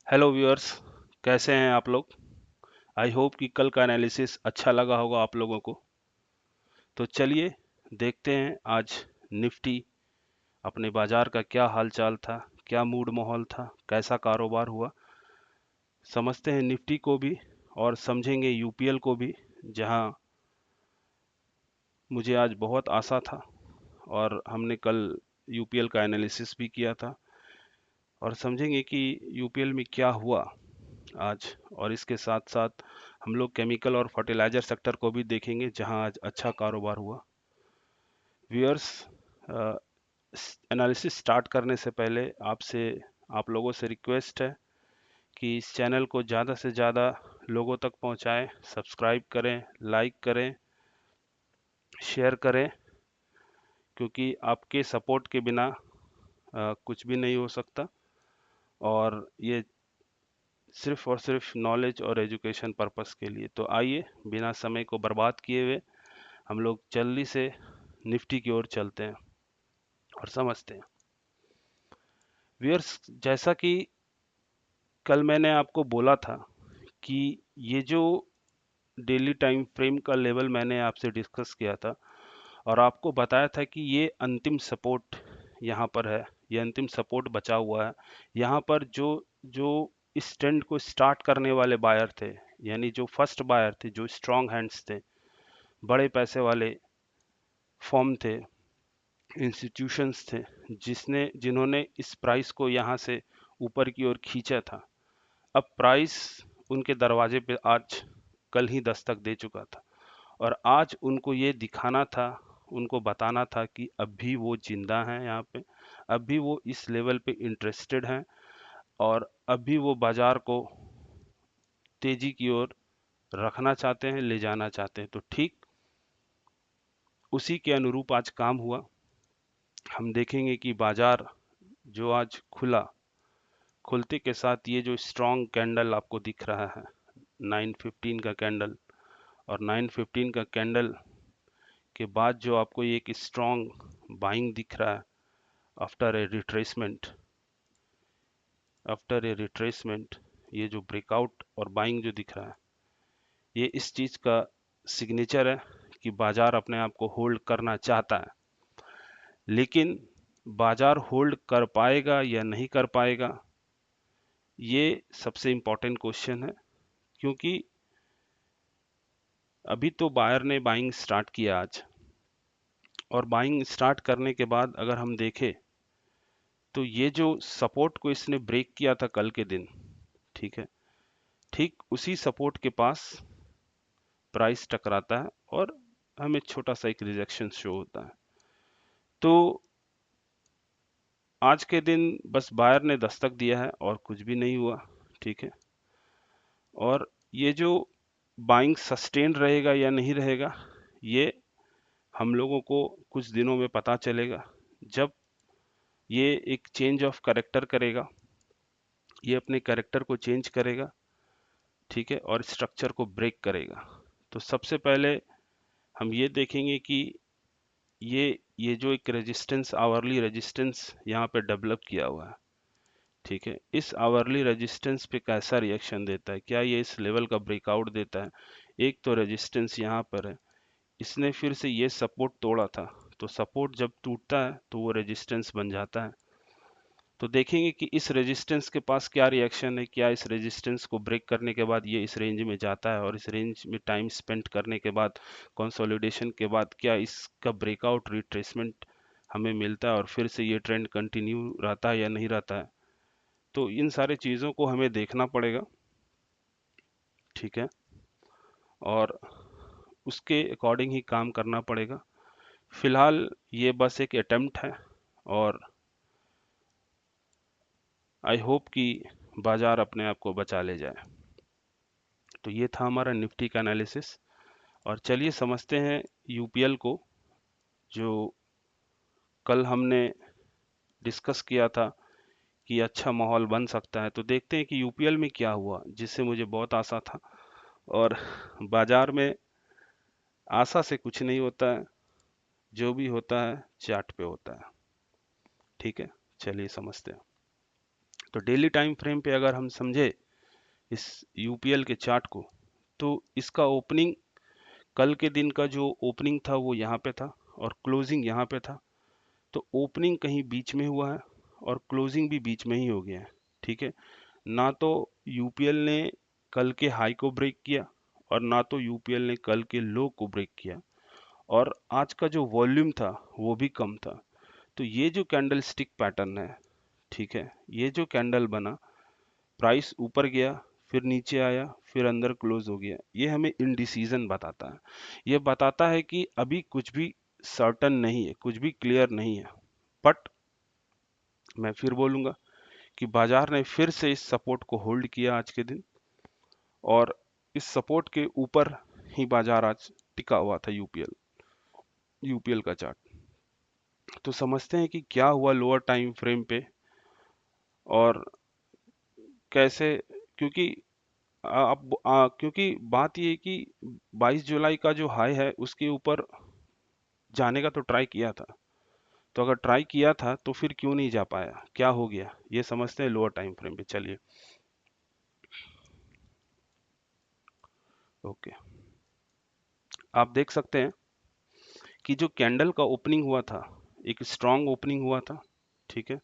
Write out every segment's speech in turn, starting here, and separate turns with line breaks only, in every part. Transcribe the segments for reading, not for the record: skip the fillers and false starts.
Hello viewers, कैसे हैं आप लोग। आई होप कि कल का एनालिसिस अच्छा लगा होगा आप लोगों को। तो चलिए देखते हैं आज निफ्टी अपने बाजार का क्या हालचाल था, क्या मूड माहौल था, कैसा कारोबार हुआ। समझते हैं निफ्टी को भी और समझेंगे यूपीएल को भी, जहां मुझे आज बहुत आशा था और हमने कल यूपीएल का एनालिसिस भी किया था। और समझेंगे कि यूपीएल में क्या हुआ आज। और इसके साथ साथ हम लोग केमिकल और फर्टिलाइजर सेक्टर को भी देखेंगे, जहां आज अच्छा कारोबार हुआ। व्यूअर्स, एनालिसिस स्टार्ट करने से पहले आपसे, आप लोगों से रिक्वेस्ट है कि इस चैनल को ज़्यादा से ज़्यादा लोगों तक पहुंचाएं, सब्सक्राइब करें, लाइक करें, शेयर करें, क्योंकि आपके सपोर्ट के बिना कुछ भी नहीं हो सकता। और ये सिर्फ और सिर्फ नॉलेज और एजुकेशन पर्पस के लिए। तो आइए बिना समय को बर्बाद किए हुए हम लोग जल्दी से निफ्टी की ओर चलते हैं और समझते हैं। व्यूअर्स, जैसा कि कल मैंने आपको बोला था कि ये जो डेली टाइम फ्रेम का लेवल मैंने आपसे डिस्कस किया था और आपको बताया था कि ये अंतिम सपोर्ट यहाँ पर है, ये अंतिम सपोर्ट बचा हुआ है। यहाँ पर जो जो इस ट्रेंड को स्टार्ट करने वाले बायर थे, यानी जो फर्स्ट बायर थे, जो स्ट्रॉन्ग हैंड्स थे, बड़े पैसे वाले फॉर्म थे, इंस्टीट्यूशंस थे, जिन्होंने इस प्राइस को यहाँ से ऊपर की ओर खींचा था। अब प्राइस उनके दरवाजे पे आज कल ही दस्तक दे चुका था और आज उनको ये दिखाना था, उनको बताना था कि अब भी वो जिंदा हैं यहाँ पे, अब भी वो इस लेवल पे इंटरेस्टेड हैं और अब भी वो बाजार को तेजी की ओर रखना चाहते हैं, ले जाना चाहते हैं। तो ठीक उसी के अनुरूप आज काम हुआ। हम देखेंगे कि बाजार जो आज खुला, खुलते के साथ ये जो स्ट्रॉन्ग कैंडल आपको दिख रहा है, 915 का कैंडल, और 915 का कैंडल के बाद जो आपको ये एक स्ट्रॉन्ग बाइंग दिख रहा है after a retracement, after a retracement, ये जो ब्रेकआउट और बाइंग जो दिख रहा है, ये इस चीज का सिग्नेचर है कि बाजार अपने आप को होल्ड करना चाहता है। लेकिन बाजार होल्ड कर पाएगा या नहीं कर पाएगा, ये सबसे इंपॉर्टेंट क्वेश्चन है। क्योंकि अभी तो बायर ने बाइंग स्टार्ट किया आज, और बाइंग स्टार्ट करने के बाद अगर हम देखें तो ये जो सपोर्ट को इसने ब्रेक किया था कल के दिन, ठीक है, ठीक उसी सपोर्ट के पास प्राइस टकराता है और हमें छोटा सा एक रिजेक्शन शो होता है। तो आज के दिन बस बायर ने दस्तक दिया है और कुछ भी नहीं हुआ, ठीक है। और ये जो बाइंग सस्टेन रहेगा या नहीं रहेगा, ये हम लोगों को कुछ दिनों में पता चलेगा, जब ये एक चेंज ऑफ कैरेक्टर करेगा, ये अपने कैरेक्टर को चेंज करेगा, ठीक है, और स्ट्रक्चर को ब्रेक करेगा। तो सबसे पहले हम ये देखेंगे कि ये जो एक रेजिस्टेंस, आवरली रेजिस्टेंस यहाँ पे डेवलप किया हुआ है, ठीक है, इस आवरली रेजिस्टेंस पे कैसा रिएक्शन देता है, क्या ये इस लेवल का ब्रेकआउट देता है। एक तो रेजिस्टेंस यहाँ पर है, इसने फिर से ये सपोर्ट तोड़ा था, तो सपोर्ट जब टूटता है तो वो रेजिस्टेंस बन जाता है। तो देखेंगे कि इस रेजिस्टेंस के पास क्या रिएक्शन है, क्या इस रेजिस्टेंस को ब्रेक करने के बाद ये इस रेंज में जाता है और इस रेंज में टाइम स्पेंड करने के बाद, कंसोलिडेशन के बाद, क्या इसका ब्रेकआउट रिट्रेसमेंट हमें मिलता है और फिर से ये ट्रेंड कंटिन्यू रहता है या नहीं रहता है। तो इन सारे चीज़ों को हमें देखना पड़ेगा, ठीक है, और उसके अकॉर्डिंग ही काम करना पड़ेगा। फिलहाल ये बस एक अटेम्प्ट है और आई होप कि बाजार अपने आप को बचा ले जाए। तो ये था हमारा निफ्टी का एनालिसिस। और चलिए समझते हैं यूपीएल को, जो कल हमने डिस्कस किया था कि अच्छा माहौल बन सकता है। तो देखते हैं कि यूपीएल में क्या हुआ, जिससे मुझे बहुत आशा था। और बाजार में आशा से कुछ नहीं होता है, जो भी होता है चार्ट पे होता है, ठीक है। चलिए समझते हैं। तो डेली टाइम फ्रेम पे अगर हम समझे इस यूपीएल के चार्ट को, तो इसका ओपनिंग, कल के दिन का जो ओपनिंग था वो यहाँ पे था और क्लोजिंग यहाँ पे था। तो ओपनिंग कहीं बीच में हुआ है और क्लोजिंग भी बीच में ही हो गया है। ठीक है, ना तो यूपीएल ने कल के हाई को ब्रेक किया और ना तो यूपीएल ने कल के लो को ब्रेक किया, और आज का जो वॉल्यूम था वो भी कम था। तो ये जो कैंडल स्टिक पैटर्न है, ठीक है, ये जो कैंडल बना, प्राइस ऊपर गया, फिर नीचे आया, फिर अंदर क्लोज हो गया, ये हमें इनडिसीजन बताता है। ये बताता है कि अभी कुछ भी सर्टन नहीं है, कुछ भी क्लियर नहीं है। बट मैं फिर बोलूंगा कि बाजार ने फिर से इस सपोर्ट को होल्ड किया आज के दिन, और इस सपोर्ट के ऊपर ही बाजार आज टिका हुआ था, यूपीएल का चार्ट। तो समझते हैं कि क्या हुआ लोअर टाइम फ्रेम पे और कैसे, क्योंकि क्योंकि बात ये है कि 22 जुलाई का जो हाई है उसके ऊपर जाने का तो ट्राई किया था। तो अगर ट्राई किया था तो फिर क्यों नहीं जा पाया, क्या हो गया, ये समझते हैं लोअर टाइम फ्रेम पे। चलिए, ओके, आप देख सकते हैं कि जो कैंडल का ओपनिंग हुआ था, एक स्ट्रांग ओपनिंग हुआ था, ठीक है,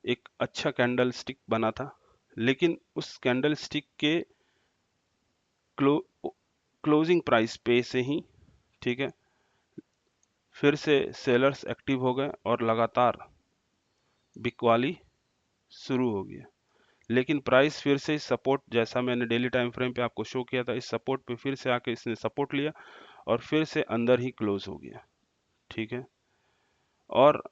एक अच्छा कैंडल स्टिक बना था, लेकिन उस कैंडल स्टिक के क्लो, क्लोजिंग प्राइस पे से ही, ठीक है, फिर से सेलर्स एक्टिव हो गए और लगातार बिकवाली शुरू हो गया। लेकिन प्राइस फिर से इस सपोर्ट, जैसा मैंने डेली टाइम फ्रेम पे आपको शो किया था, इस सपोर्ट पे फिर से आके इसने सपोर्ट लिया और फिर से अंदर ही क्लोज हो गया। ठीक है, और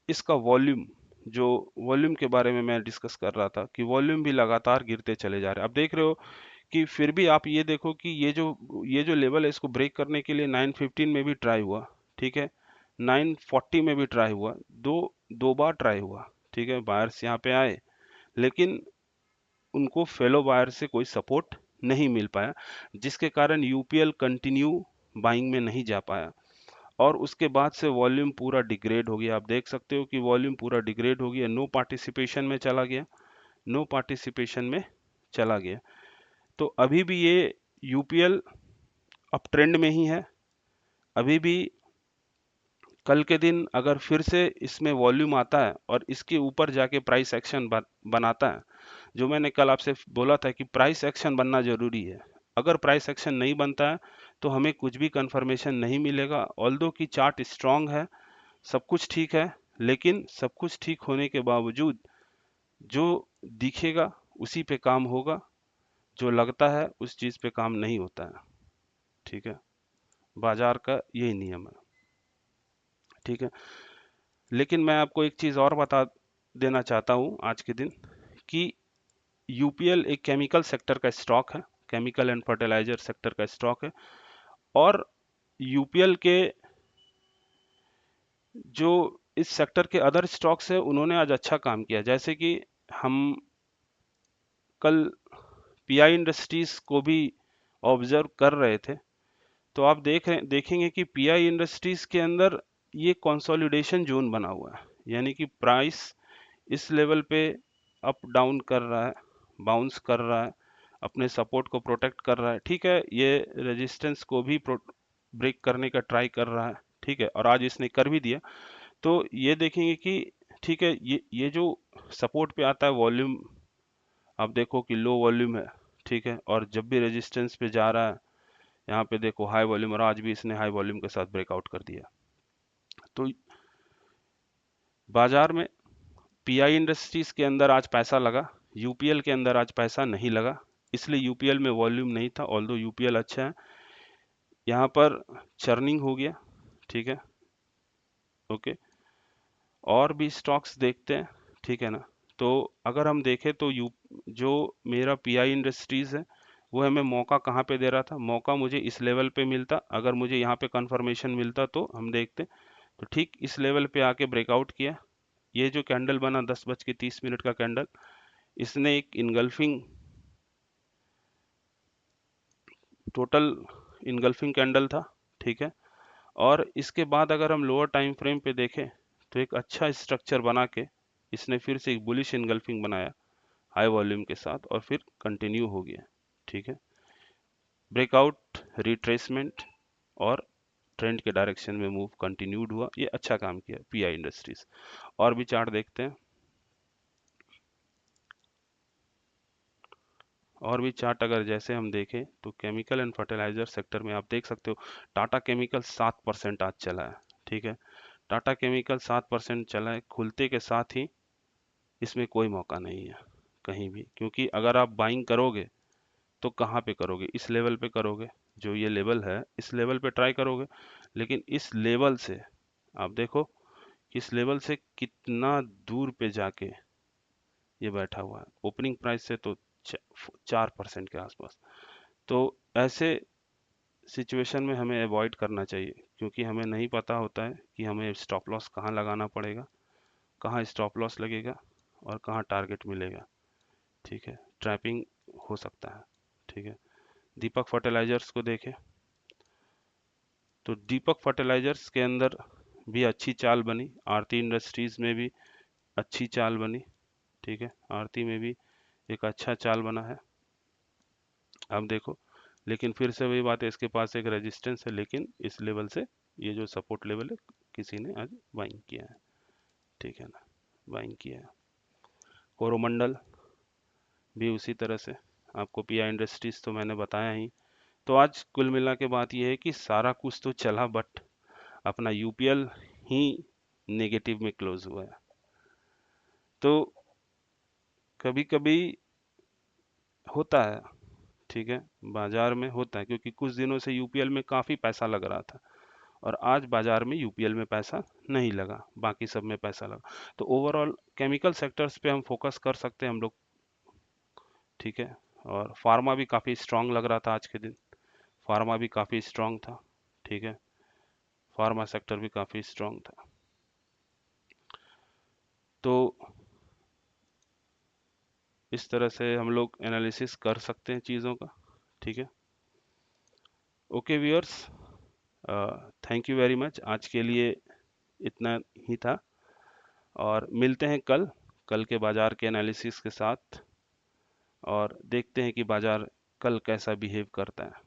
इसका वॉल्यूम, जो वॉल्यूम के बारे में मैं डिस्कस कर रहा था कि वॉल्यूम भी लगातार गिरते चले जा रहे हैं। अब देख रहे हो कि फिर भी आप ये देखो कि ये जो लेवल है इसको ब्रेक करने के लिए 915 में भी ट्राई हुआ, ठीक है, 940 में भी ट्राई हुआ, दो बार ट्राई हुआ, ठीक है, बायर्स यहाँ पे आए, लेकिन उनको फेलो बायर से कोई सपोर्ट नहीं मिल पाया, जिसके कारण यूपीएल कंटिन्यू बाइंग में नहीं जा पाया, और उसके बाद से वॉल्यूम पूरा डिग्रेड हो गया। आप देख सकते हो कि वॉल्यूम पूरा डिग्रेड हो गया, नो पार्टिसिपेशन में चला गया, नो पार्टिसिपेशन में चला गया। तो अभी भी ये यूपीएल अप ट्रेंड में ही है। अभी भी कल के दिन अगर फिर से इसमें वॉल्यूम आता है और इसके ऊपर जाके प्राइस एक्शन बनाता है, जो मैंने कल आपसे बोला था कि प्राइस एक्शन बनना जरूरी है, अगर प्राइस एक्शन नहीं बनता है तो हमें कुछ भी कंफर्मेशन नहीं मिलेगा। ऑल्दो की चार्ट स्ट्रांग है, सब कुछ ठीक है, लेकिन सब कुछ ठीक होने के बावजूद जो दिखेगा उसी पे काम होगा, जो लगता है उस चीज पे काम नहीं होता है। ठीक है, बाजार का यही नियम है। ठीक है, लेकिन मैं आपको एक चीज और बता देना चाहता हूं आज के दिन, कि यूपीएल एक केमिकल सेक्टर का स्टॉक है, केमिकल एंड फर्टिलाइजर सेक्टर का स्टॉक है, और यूपीएल के जो इस सेक्टर के अदर स्टॉक्स है उन्होंने आज अच्छा काम किया। जैसे कि हम कल पीआई इंडस्ट्रीज को भी ऑब्जर्व कर रहे थे, तो आप देखेंगे कि पीआई इंडस्ट्रीज के अंदर ये कंसोलिडेशन जोन बना हुआ है, यानी कि प्राइस इस लेवल पे अप डाउन कर रहा है, बाउंस कर रहा है, अपने सपोर्ट को प्रोटेक्ट कर रहा है। ठीक है, ये रेजिस्टेंस को भी ब्रेक करने का ट्राई कर रहा है, ठीक है, और आज इसने कर भी दिया। तो ये देखेंगे कि ठीक है, ये जो सपोर्ट पे आता है वॉल्यूम, आप देखो कि लो वॉल्यूम है, ठीक है, और जब भी रेजिस्टेंस पे जा रहा है, यहाँ पे देखो हाई वॉल्यूम, और आज भी इसने हाई वॉल्यूम के साथ ब्रेकआउट कर दिया। तो बाजार में पीआई इंडस्ट्रीज के अंदर आज पैसा लगा, यूपीएल के अंदर आज पैसा नहीं लगा, इसलिए यूपीएल में वॉल्यूम नहीं था। ऑल्दो यूपीएल अच्छा है, यहाँ पर चर्निंग हो गया, ठीक है, ओके, और भी स्टॉक्स देखते हैं, ठीक है ना। तो अगर हम देखें तो जो मेरा पीआई इंडस्ट्रीज है वो हमें मौका कहाँ पे दे रहा था, मौका मुझे इस लेवल पे मिलता, अगर मुझे यहाँ पे कंफर्मेशन मिलता तो हम देखते। तो ठीक इस लेवल पे आके ब्रेकआउट किया, ये जो कैंडल बना 10:30 का कैंडल, इसने एक इनगल्फिंग, टोटल इनगल्फिंग कैंडल था, ठीक है, और इसके बाद अगर हम लोअर टाइम फ्रेम पे देखें तो एक अच्छा स्ट्रक्चर बना के इसने फिर से एक बुलिश इनगल्फिंग बनाया हाई वॉल्यूम के साथ और फिर कंटिन्यू हो गया। ठीक है, ब्रेकआउट, रिट्रेसमेंट और ट्रेंड के डायरेक्शन में मूव कंटिन्यूड हुआ, ये अच्छा काम किया पीआई इंडस्ट्रीज। और भी चार्ट देखते हैं। और भी चार्ट अगर जैसे हम देखें तो केमिकल एंड फर्टिलाइजर सेक्टर में आप देख सकते हो टाटा केमिकल 7% आज चला है। ठीक है, टाटा केमिकल 7% चला है, खुलते के साथ ही इसमें कोई मौका नहीं है कहीं भी, क्योंकि अगर आप बाइंग करोगे तो कहाँ पे करोगे, इस लेवल पे करोगे, जो ये लेवल है इस लेवल पे ट्राई करोगे, लेकिन इस लेवल से आप देखो इस लेवल से कितना दूर पे जाके ये बैठा हुआ है, ओपनिंग प्राइस से तो 4% के आसपास। तो ऐसे सिचुएशन में हमें अवॉइड करना चाहिए, क्योंकि हमें नहीं पता होता है कि हमें स्टॉप लॉस कहाँ लगाना पड़ेगा, कहाँ स्टॉप लॉस लगेगा और कहाँ टारगेट मिलेगा। ठीक है, ट्रैपिंग हो सकता है। ठीक है, दीपक फर्टिलाइजर्स को देखें तो दीपक फर्टिलाइजर्स के अंदर भी अच्छी चाल बनी, आरती इंडस्ट्रीज में भी अच्छी चाल बनी। ठीक है, आरती में भी एक अच्छा चाल बना है। अब देखो, लेकिन फिर से वही बात है, इसके पास एक रेजिस्टेंस है, लेकिन इस लेवल से ये जो सपोर्ट लेवल है किसी ने आज बाइंग किया है। ठीक है ना, बाइंग किया है। कोरोमंडल भी उसी तरह से, आपको पीआई इंडस्ट्रीज तो मैंने बताया ही। तो आज कुल मिला के बात यह है कि सारा कुछ तो चला, बट अपना यूपीएल ही नेगेटिव में क्लोज हुआ है। तो कभी कभी होता है, ठीक है, बाजार में होता है, क्योंकि कुछ दिनों से यूपीएल में काफी पैसा लग रहा था और आज बाजार में यूपीएल में पैसा नहीं लगा, बाकी सब में पैसा लगा। तो ओवरऑल केमिकल सेक्टर्स पे हम फोकस कर सकते हैं हम लोग। ठीक है, और फार्मा भी काफी स्ट्रांग लग रहा था आज के दिन, फार्मा भी काफी स्ट्रांग था। ठीक है, फार्मा सेक्टर भी काफी स्ट्रांग था। तो इस तरह से हम लोग एनालिसिस कर सकते हैं चीज़ों का। ठीक है, okay viewers, thank you very much, आज के लिए इतना ही था और मिलते हैं कल, कल के बाजार के एनालिसिस के साथ और देखते हैं कि बाजार कल कैसा बिहेव करता है।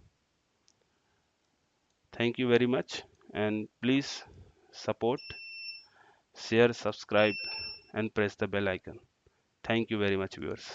Thank you very much and please support, share, subscribe and press the bell icon. Thank you very much viewers.